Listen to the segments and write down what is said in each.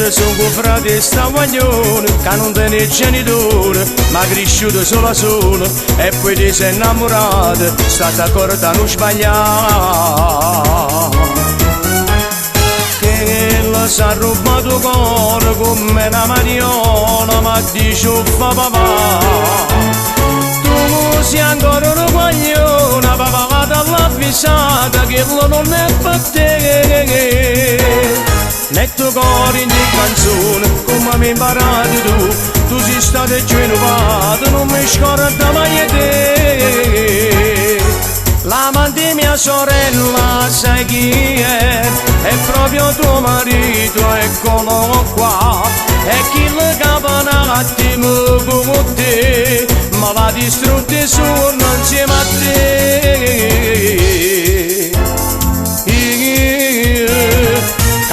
Ed sono con frate e sta guaglione che non tiene genitore, ma cresciuto solo a solo e poi ti sei innamorato, stata accorta non sbagliare. Che la sa rubato cuore come una mariola, ma dice fa papà. Tu sei ancora un guaglione, papà vado all'avvisata che non è per te. Netto cuore in canzone, come mi imparato tu sei stato genuvato, non mi scorda mai te. L'amante di mia sorella, sai chi è proprio tuo marito, eccolo qua. E chi le capa un attimo con te, ma va distrutto e sono insieme a te.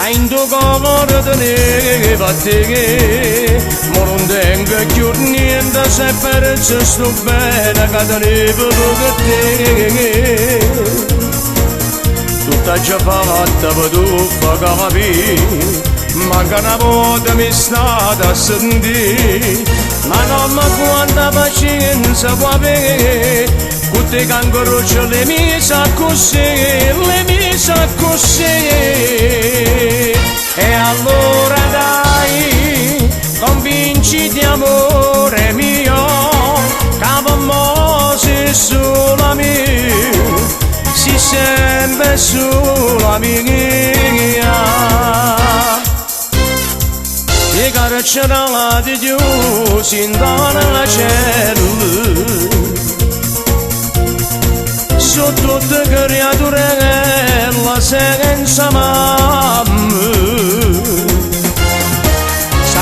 In tuo cuore teneva te, ma non tengo più niente se per se sto bene che tenevo per te. Tutta già fatta per tu fa capire, manca una volta mi è stata a sentire, ma non mi quanta pazienza può avere, con te che ancora c'è le mie sa così, le mie sa così. E allora dai, convinciti amore mio, che mo sei sola mia, si sempre sola mia. E carcerala di Dio si indona la cellula, su tutte creature la senza mamma.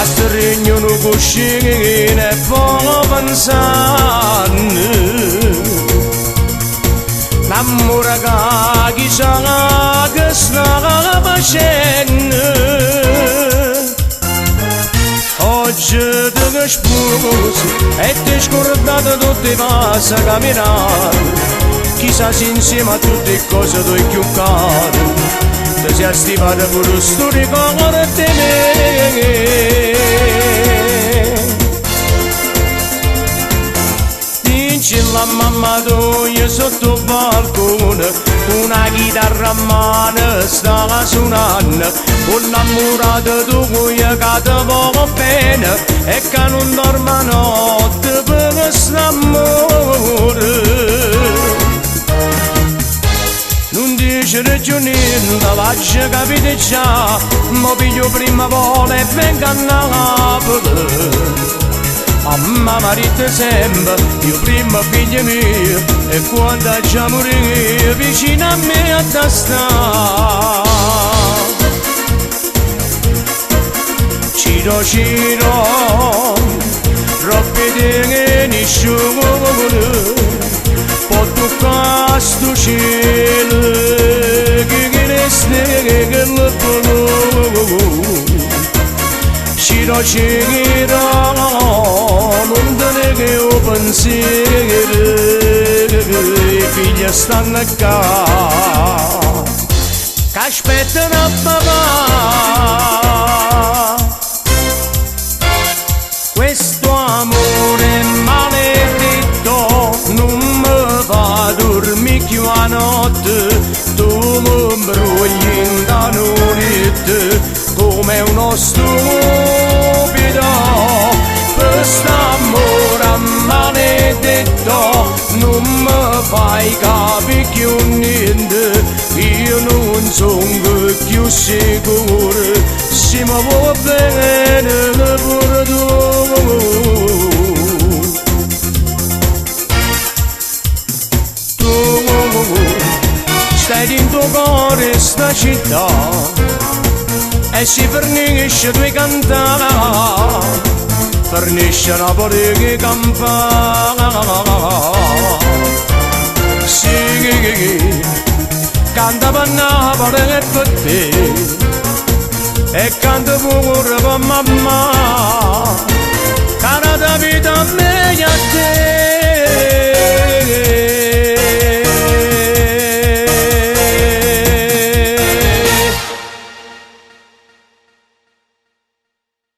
Stringano cuscine e poi pensano l'amore che chissà che sta facendo. Oggi ti sposi e ti scordate tutte le cose che camminare, chissà se insieme a tutte le cose tu hai più caro. Ti sei stivata pure sto ricordo di me. Dici la mamma tua sotto il balcone, una chitarra a mano stava suonando, un innamorato tuo che ti vuole bene e che non dorme notte per questo amore. Non dice ragionando, faccio capire già, mo piglio prima vola e vengo a Napoli. Mamma marito sempre, io prima figlio mio, e quando già morire vicino a me a testa. Ciro Ciro, troppi te nessuno può toccare sto cielo che resta che lo conosco. Ciro Ciro, non te ne che ho pensiero, i figli stanno a casa che aspettano a papà. Questo amore maledetto non mi fa dormire più a notte, tu mi brugli in da notte come uno stupido. Questo amore maledetto non mi fai capire più niente, io non sono più sicuro se mi vuoi bene pure tu. Stai in tuo cuore sta città e si fornisce due cantare, fornisce Napoli che campa. Sì, canta per Napoli e per te, e canta pure per mamma, cara da vita a me e a te.